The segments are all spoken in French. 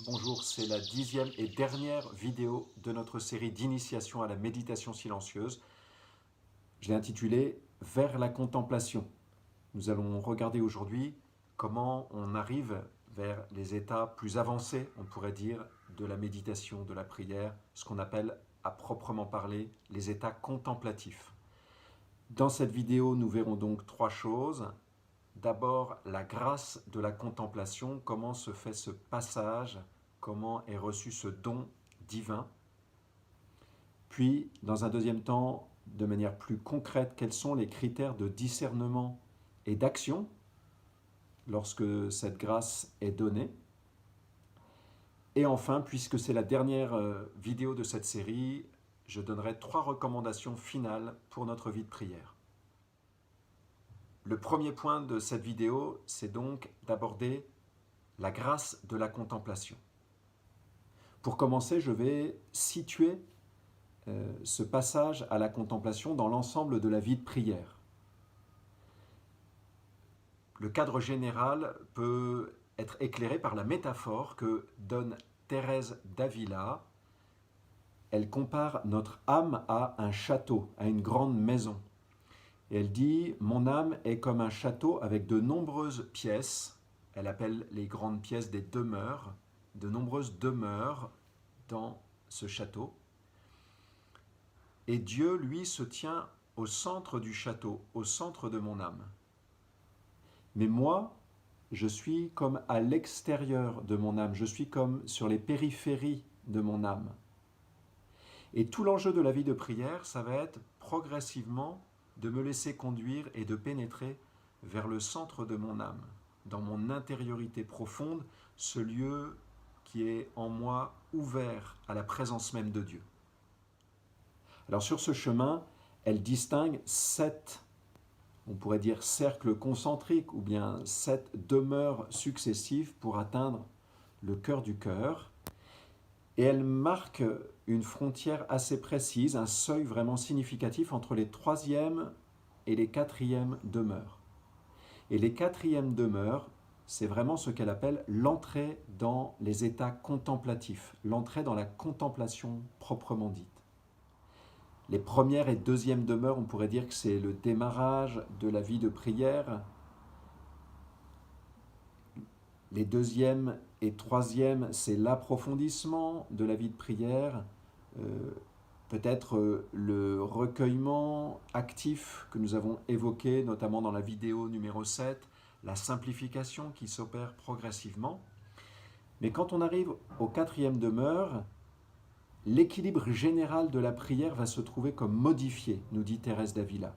Bonjour, c'est la 10e et dernière vidéo de notre série d'initiation à la méditation silencieuse. Je l'ai intitulée « Vers la contemplation ». Nous allons regarder aujourd'hui comment on arrive vers les états plus avancés, on pourrait dire, de la méditation, de la prière, ce qu'on appelle à proprement parler les états contemplatifs. Dans cette vidéo, nous verrons donc trois choses. D'abord, la grâce de la contemplation, comment se fait ce passage, comment est reçu ce don divin. Puis, dans un deuxième temps, de manière plus concrète, quels sont les critères de discernement et d'action lorsque cette grâce est donnée. Et enfin, puisque c'est la dernière vidéo de cette série, je donnerai trois recommandations finales pour notre vie de prière. Le premier point de cette vidéo, c'est donc d'aborder la grâce de la contemplation. Pour commencer, je vais situer ce passage à la contemplation dans l'ensemble de la vie de prière. Le cadre général peut être éclairé par la métaphore que donne Thérèse d'Avila. Elle compare notre âme à un château, à une grande maison. Et elle dit « Mon âme est comme un château avec de nombreuses pièces ». Elle appelle les grandes pièces des demeures, de nombreuses demeures dans ce château. Et Dieu, lui, se tient au centre du château, au centre de mon âme. Mais moi, je suis comme à l'extérieur de mon âme, je suis comme sur les périphéries de mon âme. Et tout l'enjeu de la vie de prière, ça va être progressivement de me laisser conduire et de pénétrer vers le centre de mon âme, dans mon intériorité profonde, ce lieu qui est en moi ouvert à la présence même de Dieu. Alors sur ce chemin, elle distingue 7, on pourrait dire cercles concentriques, ou bien 7 demeures successives pour atteindre le cœur du cœur. Et elle marque une frontière assez précise, un seuil vraiment significatif entre les 3e et les 4e demeures. Et les 4e demeures, c'est vraiment ce qu'elle appelle l'entrée dans les états contemplatifs, l'entrée dans la contemplation proprement dite. Les 1re et 2e demeures, on pourrait dire que c'est le démarrage de la vie de prière. Les 2e et 3e, c'est l'approfondissement de la vie de prière, peut-être le recueillement actif que nous avons évoqué, notamment dans la vidéo numéro 7, la simplification qui s'opère progressivement. Mais quand on arrive aux 4e demeure, l'équilibre général de la prière va se trouver comme modifié, nous dit Thérèse d'Avila.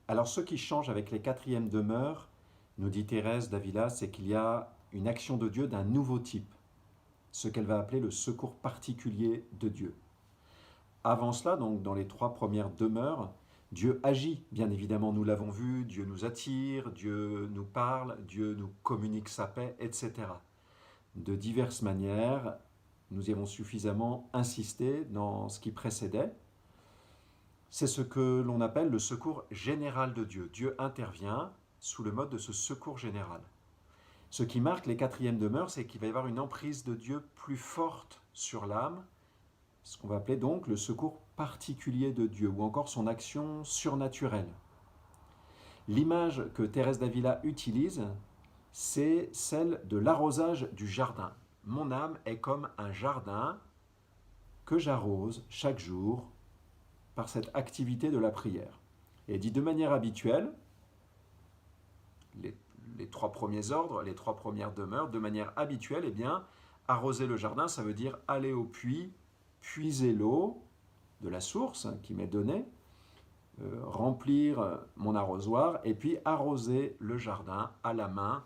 Alors ce qui change avec les 4e demeures, nous dit Thérèse d'Avila, c'est qu'il y a une action de Dieu d'un nouveau type, ce qu'elle va appeler le secours particulier de Dieu. Avant cela, donc dans les 3 premières demeures, Dieu agit, bien évidemment, nous l'avons vu, Dieu nous attire, Dieu nous parle, Dieu nous communique sa paix, etc. De diverses manières, nous y avons suffisamment insisté dans ce qui précédait. C'est ce que l'on appelle le secours général de Dieu. Dieu intervient sous le mode de ce secours général. Ce qui marque les 4e demeures, c'est qu'il va y avoir une emprise de Dieu plus forte sur l'âme, ce qu'on va appeler donc le secours particulier de Dieu, ou encore son action surnaturelle. L'image que Thérèse d'Avila utilise, c'est celle de l'arrosage du jardin. Mon âme est comme un jardin que j'arrose chaque jour par cette activité de la prière. Et elle dit de manière habituelle, les 3 premiers ordres, les 3 premières demeures, de manière habituelle, eh bien, arroser le jardin, ça veut dire aller au puits, puiser l'eau de la source qui m'est donnée, remplir mon arrosoir et puis arroser le jardin à la main,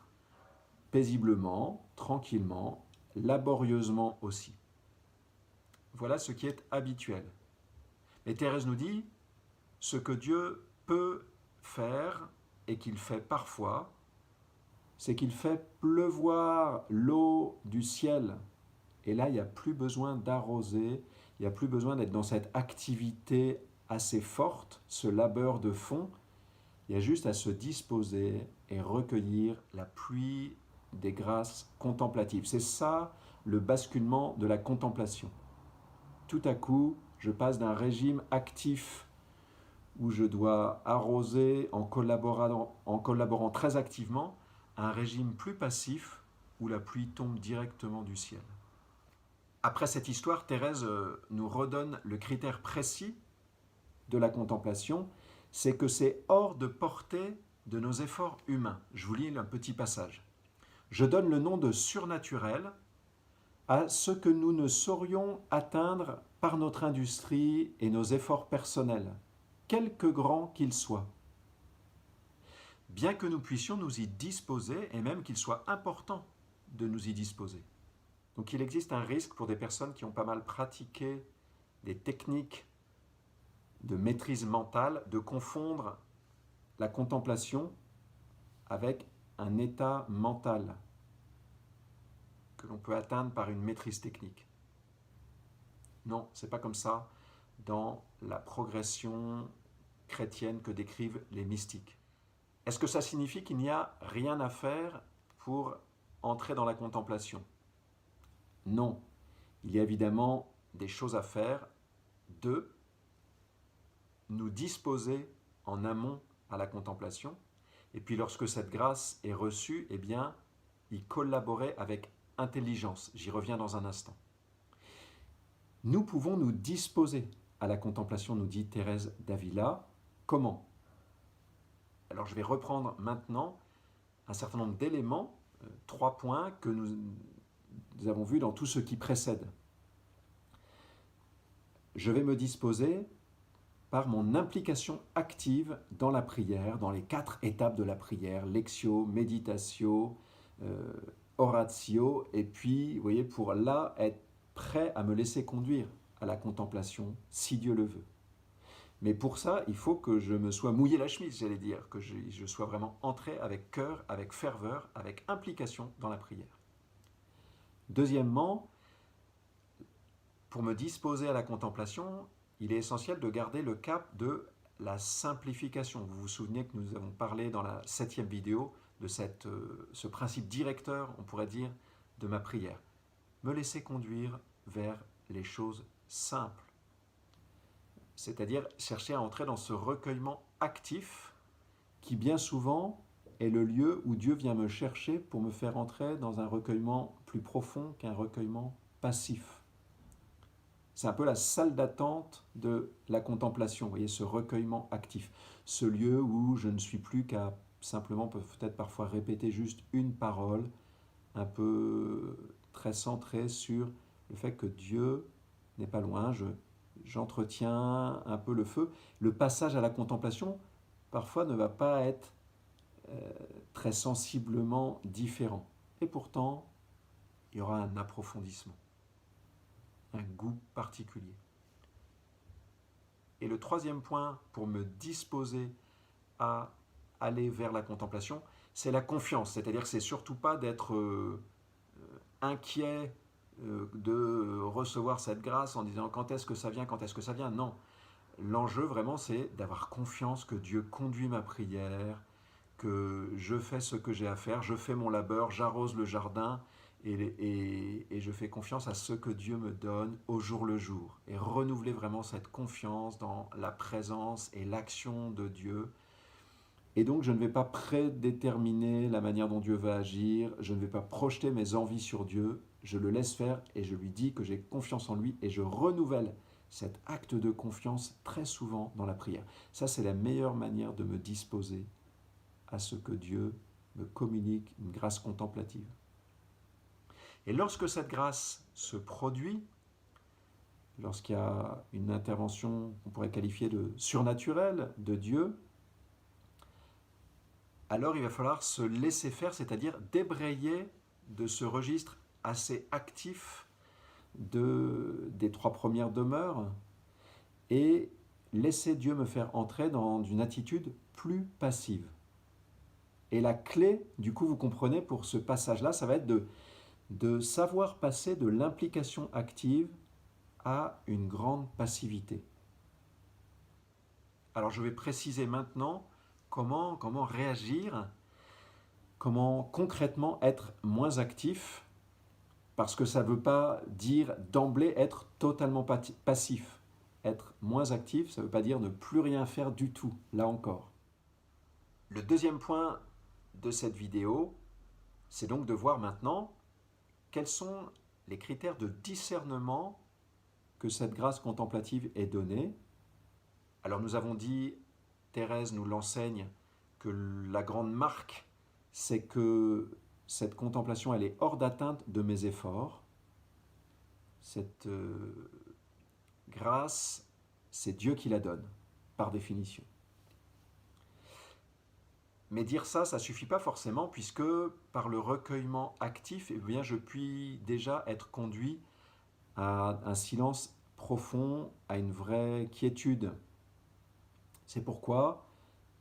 paisiblement, tranquillement, laborieusement aussi. Voilà ce qui est habituel. Et Thérèse nous dit, ce que Dieu peut faire et qu'il fait parfois, c'est qu'il fait pleuvoir l'eau du ciel. Et là, il n'y a plus besoin d'arroser, il n'y a plus besoin d'être dans cette activité assez forte, ce labeur de fond. Il y a juste à se disposer et recueillir la pluie des grâces contemplatives. C'est ça le basculement de la contemplation. Tout à coup, je passe d'un régime actif où je dois arroser en collaborant très activement à un régime plus passif où la pluie tombe directement du ciel. Après cette histoire, Thérèse nous redonne le critère précis de la contemplation, c'est que c'est hors de portée de nos efforts humains. Je vous lis un petit passage. Je donne le nom de surnaturel à ce que nous ne saurions atteindre par notre industrie et nos efforts personnels, quelque grands qu'ils soient. Bien que nous puissions nous y disposer, et même qu'il soit important de nous y disposer. Donc il existe un risque pour des personnes qui ont pas mal pratiqué des techniques de maîtrise mentale, de confondre la contemplation avec un état mental que l'on peut atteindre par une maîtrise technique. Non, c'est pas comme ça dans la progression chrétienne que décrivent les mystiques. Est-ce que ça signifie qu'il n'y a rien à faire pour entrer dans la contemplation? Non. Il y a évidemment des choses à faire. De nous disposer en amont à la contemplation. Et puis lorsque cette grâce est reçue, eh bien, y collaborer avec intelligence. J'y reviens dans un instant. Nous pouvons nous disposer à la contemplation, nous dit Thérèse d'Avila. Comment? Alors je vais reprendre maintenant un certain nombre d'éléments, 3 points que nous avons vus dans tout ce qui précède. Je vais me disposer par mon implication active dans la prière, dans les 4 étapes de la prière, lectio, méditatio, oratio, et puis, vous voyez, pour là être prêt à me laisser conduire à la contemplation, si Dieu le veut. Mais pour ça, il faut que je me sois mouillé la chemise, j'allais dire, que je sois vraiment entré avec cœur, avec ferveur, avec implication dans la prière. Deuxièmement, pour me disposer à la contemplation, il est essentiel de garder le cap de la simplification. Vous vous souvenez que nous avons parlé dans la 7e vidéo de ce principe directeur, on pourrait dire, de ma prière. Me laisser conduire vers les choses simples. C'est-à-dire chercher à entrer dans ce recueillement actif qui bien souvent est le lieu où Dieu vient me chercher pour me faire entrer dans un recueillement plus profond qu'un recueillement passif. C'est un peu la salle d'attente de la contemplation, vous voyez, ce recueillement actif. Ce lieu où je ne suis plus qu'à simplement peut-être parfois répéter juste une parole, un peu très centrée sur le fait que Dieu n'est pas loin, j'entretiens un peu le feu. Le passage à la contemplation, parfois, ne va pas être très sensiblement différent. Et pourtant, il y aura un approfondissement, un goût particulier. Et le 3e point pour me disposer à aller vers la contemplation, c'est la confiance. C'est-à-dire que c'est surtout pas d'être inquiet de recevoir cette grâce en disant quand est-ce que ça vient, quand est-ce que ça vient. Non, l'enjeu vraiment c'est d'avoir confiance que Dieu conduit ma prière, que je fais ce que j'ai à faire, je fais mon labeur, j'arrose le jardin et je fais confiance à ce que Dieu me donne au jour le jour. Et renouveler vraiment cette confiance dans la présence et l'action de Dieu. Et donc je ne vais pas prédéterminer la manière dont Dieu va agir, je ne vais pas projeter mes envies sur Dieu, je le laisse faire et je lui dis que j'ai confiance en lui et je renouvelle cet acte de confiance très souvent dans la prière. Ça, c'est la meilleure manière de me disposer à ce que Dieu me communique, une grâce contemplative. Et lorsque cette grâce se produit, lorsqu'il y a une intervention qu'on pourrait qualifier de surnaturelle de Dieu, alors il va falloir se laisser faire, c'est-à-dire débrayer de ce registre assez actif des 3 premières demeures et laisser Dieu me faire entrer dans une attitude plus passive. Et la clé, du coup, vous comprenez, pour ce passage-là, ça va être de savoir passer de l'implication active à une grande passivité. Alors je vais préciser maintenant comment réagir comment concrètement être moins actif, parce que ça ne veut pas dire d'emblée être totalement passif. Être moins actif, ça ne veut pas dire ne plus rien faire du tout, là encore. Le deuxième point de cette vidéo, c'est donc de voir maintenant quels sont les critères de discernement que cette grâce contemplative est donnée. Alors nous avons dit, Thérèse nous l'enseigne, que la grande marque, c'est que cette contemplation, elle est hors d'atteinte de mes efforts. Cette grâce, c'est Dieu qui la donne, par définition. Mais dire ça, ça ne suffit pas forcément, puisque par le recueillement actif, eh bien, je puis déjà être conduit à un silence profond, à une vraie quiétude. C'est pourquoi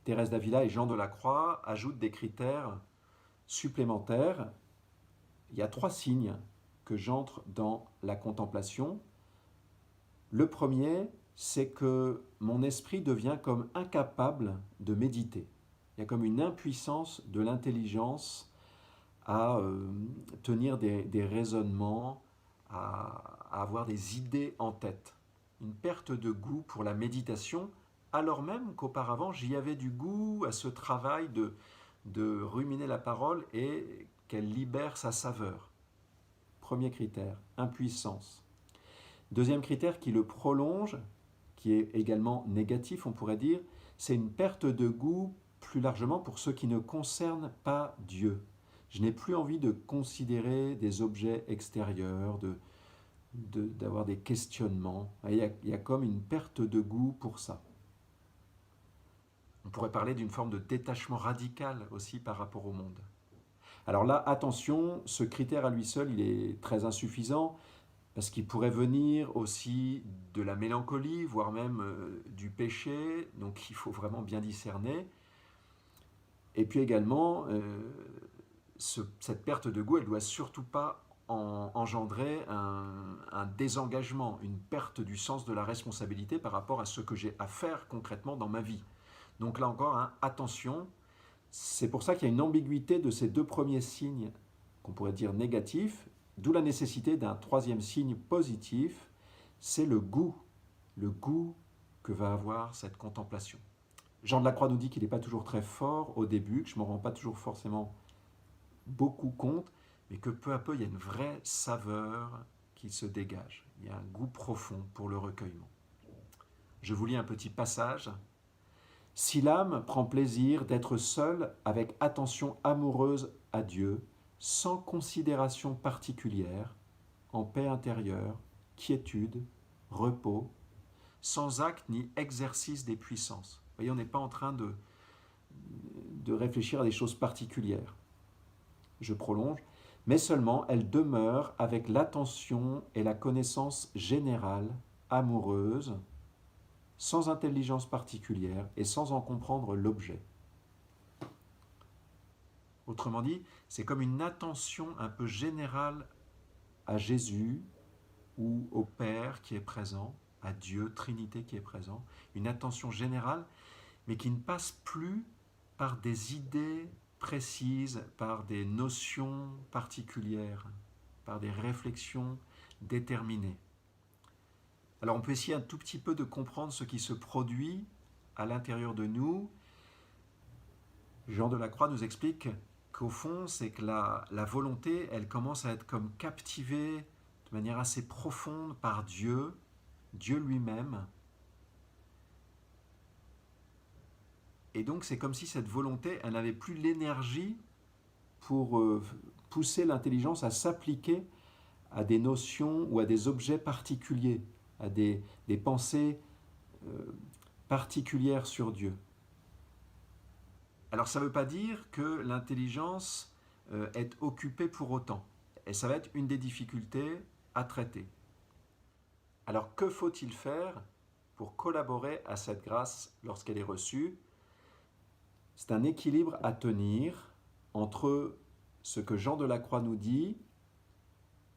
Thérèse d'Avila et Jean de la Croix ajoutent des critères supplémentaires. Il y a 3 signes que j'entre dans la contemplation. Le premier, c'est que mon esprit devient comme incapable de méditer. Il y a comme une impuissance de l'intelligence à tenir des raisonnements, à avoir des idées en tête. Une perte de goût pour la méditation, alors même qu'auparavant j'y avais du goût à ce travail de ruminer la parole et qu'elle libère sa saveur. Premier critère, impuissance. Deuxième critère qui le prolonge, qui est également négatif, on pourrait dire, c'est une perte de goût plus largement pour ce qui ne concerne pas Dieu. Je n'ai plus envie de considérer des objets extérieurs, d'avoir des questionnements. Il y a comme une perte de goût pour ça. On pourrait parler d'une forme de détachement radical aussi par rapport au monde. Alors là, attention, ce critère à lui seul, il est très insuffisant, parce qu'il pourrait venir aussi de la mélancolie, voire même du péché, donc il faut vraiment bien discerner. Et puis également, cette perte de goût, elle ne doit surtout pas engendrer un désengagement, une perte du sens de la responsabilité par rapport à ce que j'ai à faire concrètement dans ma vie. Donc là encore, hein, attention, c'est pour ça qu'il y a une ambiguïté de ces 2 premiers signes qu'on pourrait dire négatifs, d'où la nécessité d'un 3e signe positif, c'est le goût que va avoir cette contemplation. Jean de la Croix nous dit qu'il n'est pas toujours très fort au début, que je ne m'en rends pas toujours forcément beaucoup compte, mais que peu à peu, il y a une vraie saveur qui se dégage. Il y a un goût profond pour le recueillement. Je vous lis un petit passage. « Si l'âme prend plaisir d'être seule avec attention amoureuse à Dieu, sans considération particulière, en paix intérieure, quiétude, repos, sans acte ni exercice des puissances. » Vous voyez, on n'est pas en train de réfléchir à des choses particulières. Je prolonge. Mais seulement elle demeure avec l'attention et la connaissance générale, amoureuse, sans intelligence particulière et sans en comprendre l'objet. Autrement dit, c'est comme une attention un peu générale à Jésus ou au Père qui est présent, à Dieu, Trinité qui est présent, une attention générale, mais qui ne passe plus par des idées précises, par des notions particulières, par des réflexions déterminées. Alors on peut essayer un tout petit peu de comprendre ce qui se produit à l'intérieur de nous. Jean de la Croix nous explique qu'au fond, c'est que la volonté, elle commence à être comme captivée de manière assez profonde par Dieu, Dieu lui-même. Et donc c'est comme si cette volonté, elle n'avait plus l'énergie pour pousser l'intelligence à s'appliquer à des notions ou à des objets particuliers, à des pensées particulières sur Dieu. Alors ça ne veut pas dire que l'intelligence est occupée pour autant. Et ça va être une des difficultés à traiter. Alors que faut-il faire pour collaborer à cette grâce lorsqu'elle est reçue? C'est un équilibre à tenir entre ce que Jean de la Croix nous dit,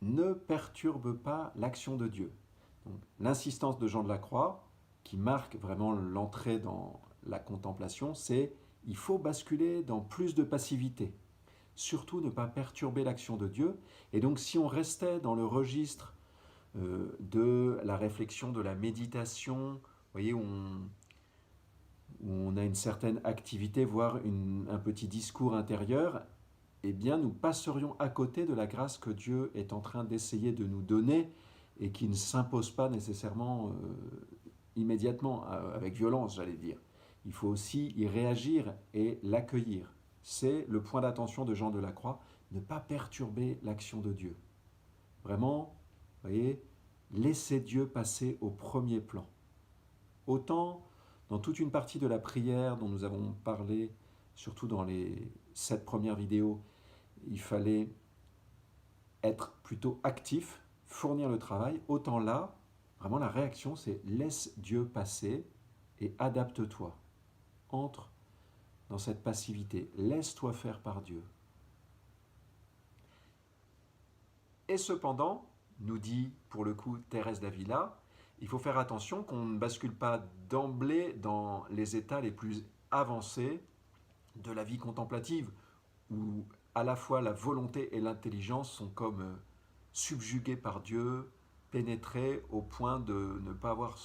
ne perturbe pas l'action de Dieu. Donc, l'insistance de Jean de la Croix, qui marque vraiment l'entrée dans la contemplation, c'est il faut basculer dans plus de passivité. surtout ne pas perturber l'action de Dieu. Et donc si on restait dans le registre de la réflexion, de la méditation, vous voyez, où on a une certaine activité, voire un petit discours intérieur, eh bien nous passerions à côté de la grâce que Dieu est en train d'essayer de nous donner et qui ne s'impose pas nécessairement immédiatement, avec violence, j'allais dire. Il faut aussi y réagir et l'accueillir. C'est le point d'attention de Jean de la Croix, ne pas perturber l'action de Dieu. Vraiment, vous voyez, laissez Dieu passer au premier plan. Autant dans toute une partie de la prière dont nous avons parlé, surtout dans les 7 premières vidéos, il fallait être plutôt actif, fournir le travail, autant là, vraiment la réaction c'est laisse Dieu passer et adapte-toi. Entre dans cette passivité, laisse-toi faire par Dieu. Et cependant, nous dit pour le coup Thérèse d'Avila, il faut faire attention qu'on ne bascule pas d'emblée dans les états les plus avancés de la vie contemplative, où à la fois la volonté et l'intelligence sont comme subjuguées par Dieu, pénétrées au point de ne pas avoir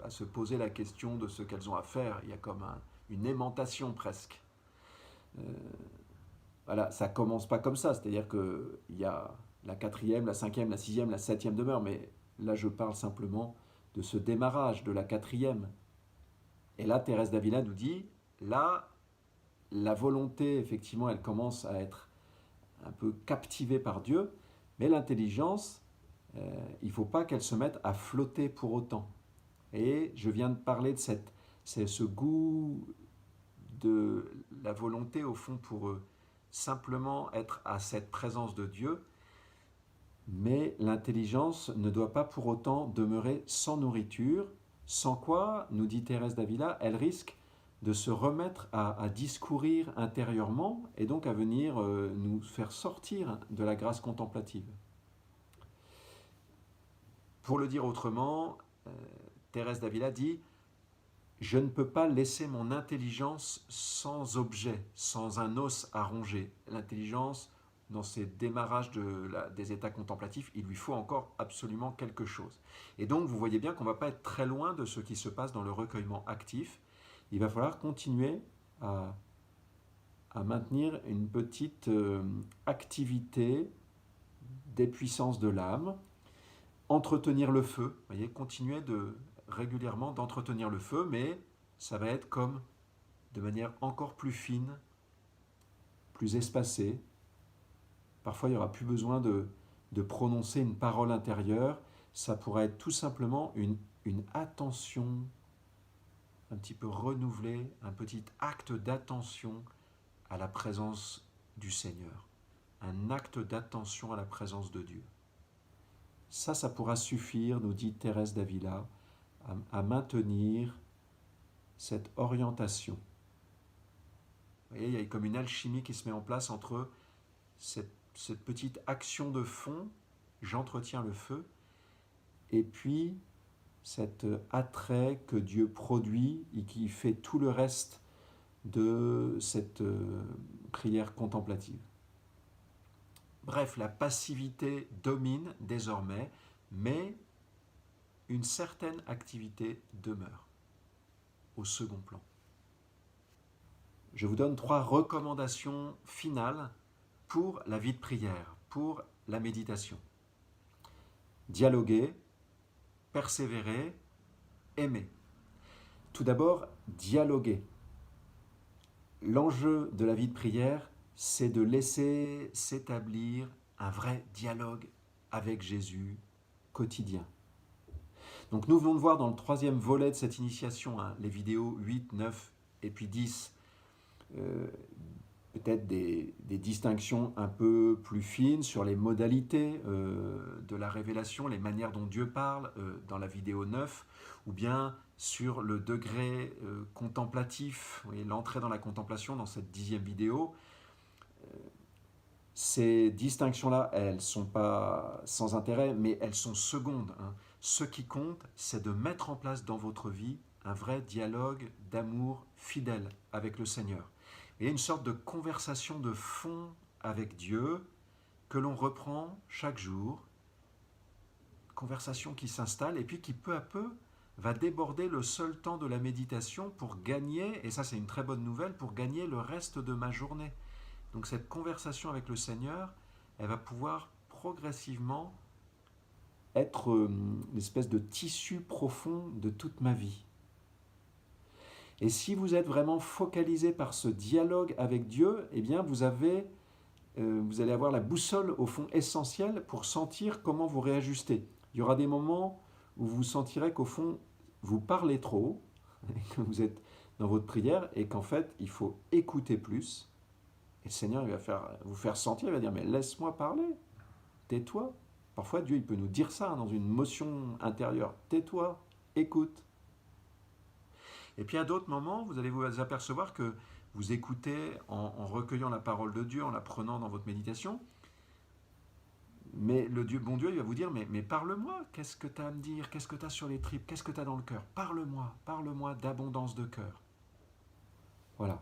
à se poser la question de ce qu'elles ont à faire. Il y a comme une aimantation presque. Voilà, ça commence pas comme ça, c'est-à-dire qu'il y a la 4e, la 5e, la 6e, la 7e demeure, mais là je parle simplement de ce démarrage de la 4e. Et là, Thérèse d'Avila nous dit, là, la volonté, effectivement, elle commence à être un peu captivée par Dieu, mais l'intelligence, il ne faut pas qu'elle se mette à flotter pour autant. Et je viens de parler de ce goût de la volonté, au fond, pour simplement être à cette présence de Dieu, mais l'intelligence ne doit pas pour autant demeurer sans nourriture, sans quoi, nous dit Thérèse d'Avila, elle risque de se remettre à discourir intérieurement et donc à venir nous faire sortir de la grâce contemplative. Pour le dire autrement, Thérèse d'Avila dit « Je ne peux pas laisser mon intelligence sans objet, sans un os à ronger. » L'intelligence, dans ces démarrages des états contemplatifs, il lui faut encore absolument quelque chose. Et donc, vous voyez bien qu'on ne va pas être très loin de ce qui se passe dans le recueillement actif. Il va falloir continuer à maintenir une petite activité des puissances de l'âme, entretenir le feu, vous voyez, continuer régulièrement d'entretenir le feu, mais ça va être comme de manière encore plus fine, plus espacée. Parfois, il n'y aura plus besoin de prononcer une parole intérieure, ça pourrait être tout simplement une attention un petit peu renouvelée, un petit acte d'attention à la présence du Seigneur, un acte d'attention à la présence de Dieu. Ça pourra suffire, nous dit Thérèse d'Avila, à maintenir cette orientation. Vous voyez, il y a comme une alchimie qui se met en place entre cette petite action de fond, j'entretiens le feu, et puis cet attrait que Dieu produit et qui fait tout le reste de cette prière contemplative. Bref, la passivité domine désormais, mais une certaine activité demeure au second plan. Je vous donne 3 recommandations finales pour la vie de prière, pour la méditation. Dialoguer, persévérer, aimer. Tout d'abord, dialoguer. L'enjeu de la vie de prière, c'est de laisser s'établir un vrai dialogue avec Jésus quotidien. Donc nous venons de voir dans le 3e volet de cette initiation, les vidéos 8, 9 et puis 10, peut-être des distinctions un peu plus fines sur les modalités de la révélation, les manières dont Dieu parle dans la vidéo 9, ou bien sur le degré contemplatif, l'entrée dans la contemplation dans cette 10e vidéo. Ces distinctions-là, elles ne sont pas sans intérêt, mais elles sont secondes. Ce qui compte, c'est de mettre en place dans votre vie un vrai dialogue d'amour fidèle avec le Seigneur. Il y a une sorte de conversation de fond avec Dieu que l'on reprend chaque jour, conversation qui s'installe et puis qui peu à peu va déborder le seul temps de la méditation pour gagner, et ça c'est une très bonne nouvelle, pour gagner le reste de ma journée. Donc cette conversation avec le Seigneur, elle va pouvoir progressivement être une espèce de tissu profond de toute ma vie. Et si vous êtes vraiment focalisé par ce dialogue avec Dieu, eh bien vous allez avoir la boussole au fond essentielle pour sentir comment vous réajuster. Il y aura des moments où vous sentirez qu'au fond, vous parlez trop, que vous êtes dans votre prière et qu'en fait, il faut écouter plus. Et le Seigneur il va vous faire sentir, il va dire, mais laisse-moi parler, tais-toi. Parfois, Dieu il peut nous dire ça dans une motion intérieure, tais-toi, écoute. Et puis à d'autres moments, vous allez vous apercevoir que vous écoutez en recueillant la parole de Dieu, en la prenant dans votre méditation, mais le bon Dieu, il va vous dire, mais parle-moi, qu'est-ce que tu as à me dire, qu'est-ce que tu as sur les tripes, qu'est-ce que tu as dans le cœur, parle-moi d'abondance de cœur. Voilà.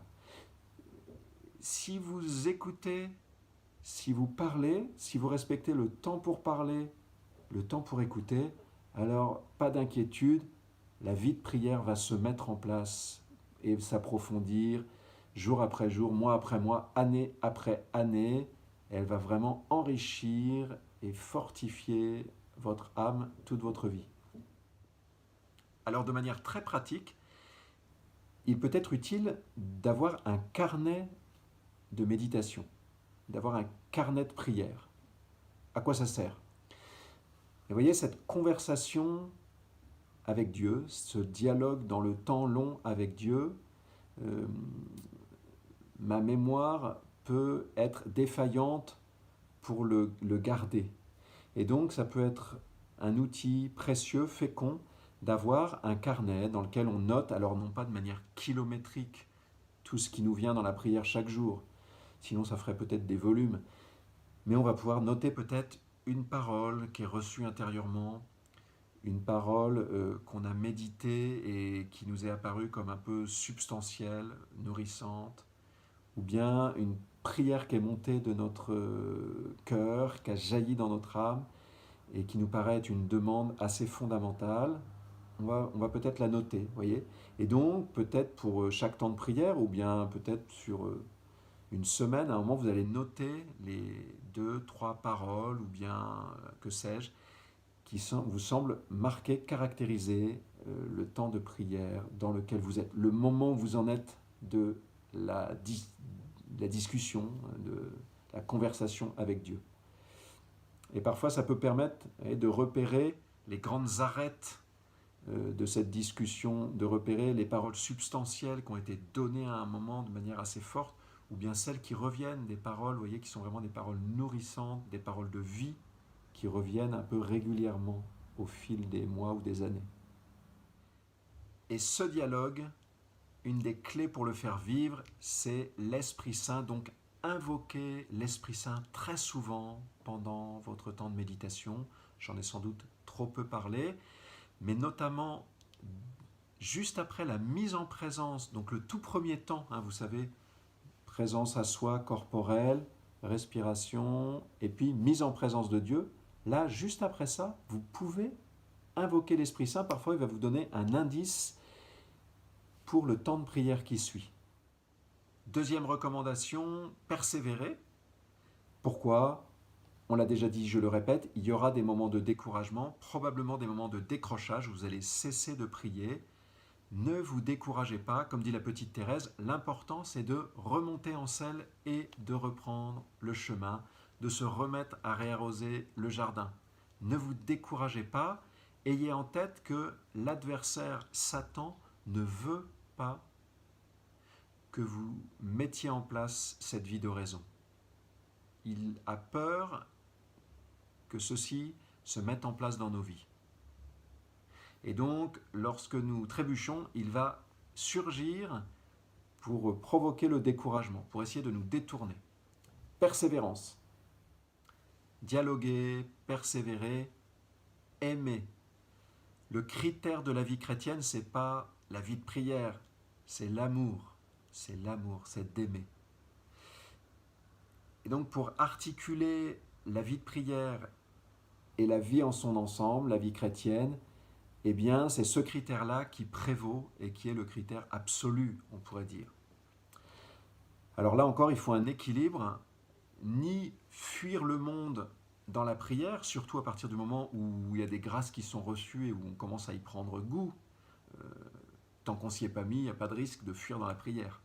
Si vous écoutez, si vous parlez, si vous respectez le temps pour parler, le temps pour écouter, alors pas d'inquiétude, la vie de prière va se mettre en place et s'approfondir jour après jour, mois après mois, année après année. Elle va vraiment enrichir et fortifier votre âme toute votre vie. Alors de manière très pratique, il peut être utile d'avoir un carnet de méditation, d'avoir un carnet de prière. À quoi ça sert? Et vous voyez, cette conversation avec Dieu, ce dialogue dans le temps long avec Dieu, ma mémoire peut être défaillante pour le garder. Et donc ça peut être un outil précieux, fécond, d'avoir un carnet dans lequel on note, alors non pas de manière kilométrique, tout ce qui nous vient dans la prière chaque jour, sinon ça ferait peut-être des volumes, mais on va pouvoir noter peut-être une parole qui est reçue intérieurement, une parole qu'on a méditée et qui nous est apparue comme un peu substantielle, nourrissante, ou bien une prière qui est montée de notre cœur, qui a jailli dans notre âme, et qui nous paraît être une demande assez fondamentale. On va peut-être la noter, voyez. Et donc, peut-être pour chaque temps de prière, ou bien peut-être sur une semaine, à un moment, vous allez noter les 2, 3 paroles, ou bien, que sais-je, qui vous semblent marquer, caractériser le temps de prière dans lequel vous êtes, le moment où vous en êtes de la discussion, de la conversation avec Dieu. Et parfois, ça peut permettre de repérer les grandes arêtes de cette discussion, de repérer les paroles substantielles qui ont été données à un moment de manière assez forte, ou bien celles qui reviennent, des paroles, vous voyez, qui sont vraiment des paroles nourrissantes, des paroles de vie, qui reviennent un peu régulièrement au fil des mois ou des années. Et ce dialogue, une des clés pour le faire vivre, c'est l'Esprit Saint. Donc invoquez l'Esprit Saint très souvent pendant votre temps de méditation. J'en ai sans doute trop peu parlé, mais notamment juste après la mise en présence, donc le tout premier temps, vous savez, présence à soi corporelle, respiration, et puis mise en présence de Dieu. Là, juste après ça, vous pouvez invoquer l'Esprit Saint. Parfois, il va vous donner un indice pour le temps de prière qui suit. Deuxième recommandation, persévérer. Pourquoi? On l'a déjà dit, je le répète, il y aura des moments de découragement, probablement des moments de décrochage où vous allez cesser de prier. Ne vous découragez pas, comme dit la petite Thérèse, l'important c'est de remonter en selle et de reprendre le chemin, de se remettre à réarroser le jardin. Ne vous découragez pas, ayez en tête que l'adversaire Satan ne veut pas que vous mettiez en place cette vie d'oraison. Il a peur que ceci se mette en place dans nos vies. Et donc, lorsque nous trébuchons, il va surgir pour provoquer le découragement, pour essayer de nous détourner. Persévérance. Dialoguer, persévérer, aimer. Le critère de la vie chrétienne, ce n'est pas la vie de prière, c'est l'amour. C'est l'amour, c'est d'aimer. Et donc pour articuler la vie de prière et la vie en son ensemble, la vie chrétienne, eh bien c'est ce critère-là qui prévaut et qui est le critère absolu, on pourrait dire. Alors là encore, il faut un équilibre, ni fuir le monde dans la prière, surtout à partir du moment où il y a des grâces qui sont reçues et où on commence à y prendre goût. Tant qu'on s'y est pas mis, il n'y a pas de risque de fuir dans la prière.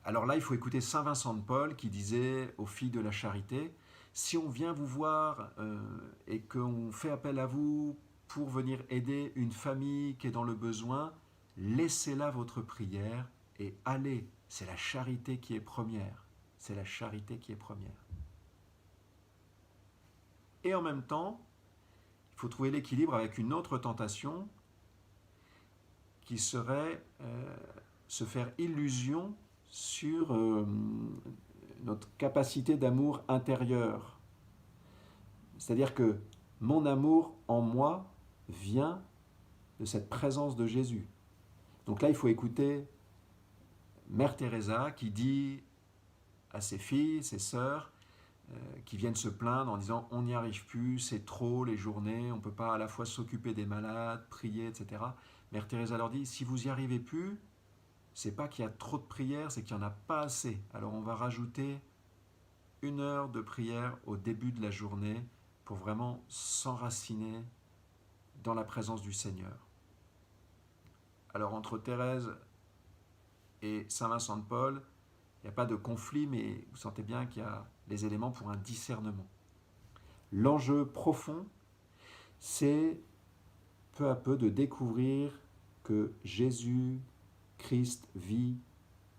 Alors là, il faut écouter Saint Vincent de Paul qui disait aux filles de la charité, si on vient vous voir et qu'on fait appel à vous pour venir aider une famille qui est dans le besoin, laissez là votre prière et allez. C'est la charité qui est première. C'est la charité qui est première. Et en même temps, il faut trouver l'équilibre avec une autre tentation qui serait se faire illusion sur notre capacité d'amour intérieur. C'est-à-dire que mon amour en moi vient de cette présence de Jésus. Donc là, il faut écouter Mère Teresa qui dit à ses filles, ses sœurs, qui viennent se plaindre en disant on n'y arrive plus, c'est trop les journées, on ne peut pas à la fois s'occuper des malades, prier, etc. Mère Teresa leur dit si vous n'y arrivez plus, c'est pas qu'il y a trop de prières, c'est qu'il n'y en a pas assez. Alors on va rajouter 1 heure de prière au début de la journée pour vraiment s'enraciner dans la présence du Seigneur. Alors entre Thérèse et Saint Vincent de Paul, il n'y a pas de conflit, mais vous sentez bien qu'il y a les éléments pour un discernement. L'enjeu profond, c'est peu à peu de découvrir que Jésus-Christ vit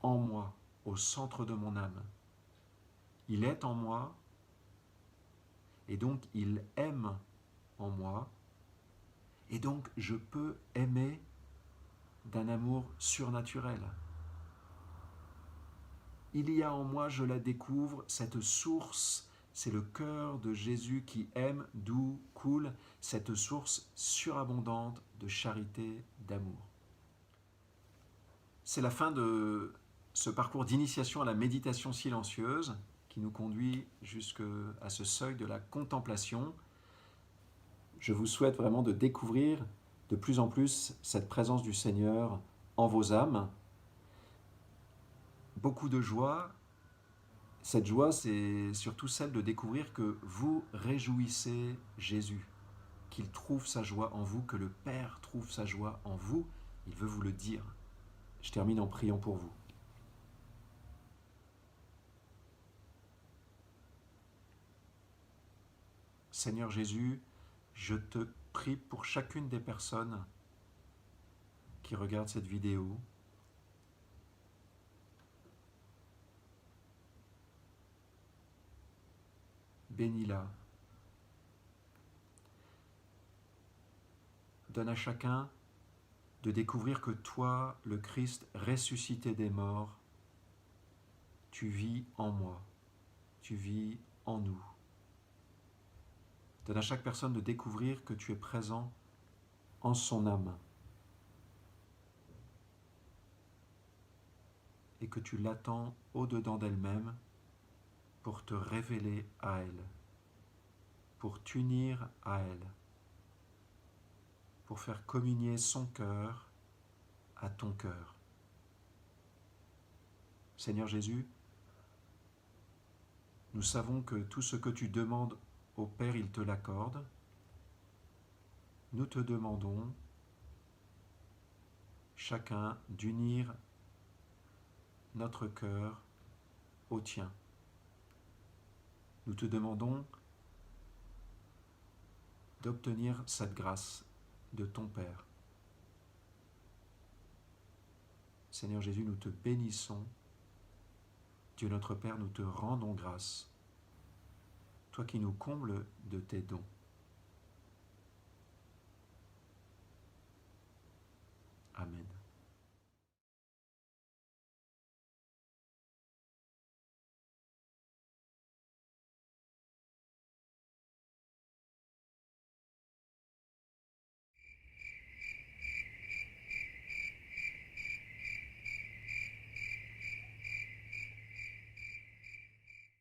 en moi, au centre de mon âme. Il est en moi, et donc il aime en moi, et donc je peux aimer d'un amour surnaturel. Il y a en moi, je la découvre, cette source, c'est le cœur de Jésus qui aime, d'où coule cette source surabondante de charité, d'amour. C'est la fin de ce parcours d'initiation à la méditation silencieuse qui nous conduit jusqu'à ce seuil de la contemplation. Je vous souhaite vraiment de découvrir de plus en plus cette présence du Seigneur en vos âmes. Beaucoup de joie. Cette joie, c'est surtout celle de découvrir que vous réjouissez Jésus, qu'il trouve sa joie en vous, que le Père trouve sa joie en vous. Il veut vous le dire. Je termine en priant pour vous. Seigneur Jésus, je te prie pour chacune des personnes qui regardent cette vidéo. Bénis-la. Donne à chacun de découvrir que toi, le Christ ressuscité des morts, tu vis en moi, tu vis en nous. Donne à chaque personne de découvrir que tu es présent en son âme et que tu l'attends au-dedans d'elle-même pour te révéler à elle, pour t'unir à elle, pour faire communier son cœur à ton cœur. Seigneur Jésus, nous savons que tout ce que tu demandes au Père, il te l'accorde. Nous te demandons chacun d'unir notre cœur au tien. Nous te demandons d'obtenir cette grâce de ton Père. Seigneur Jésus, nous te bénissons. Dieu notre Père, nous te rendons grâce. Toi qui nous combles de tes dons. Amen.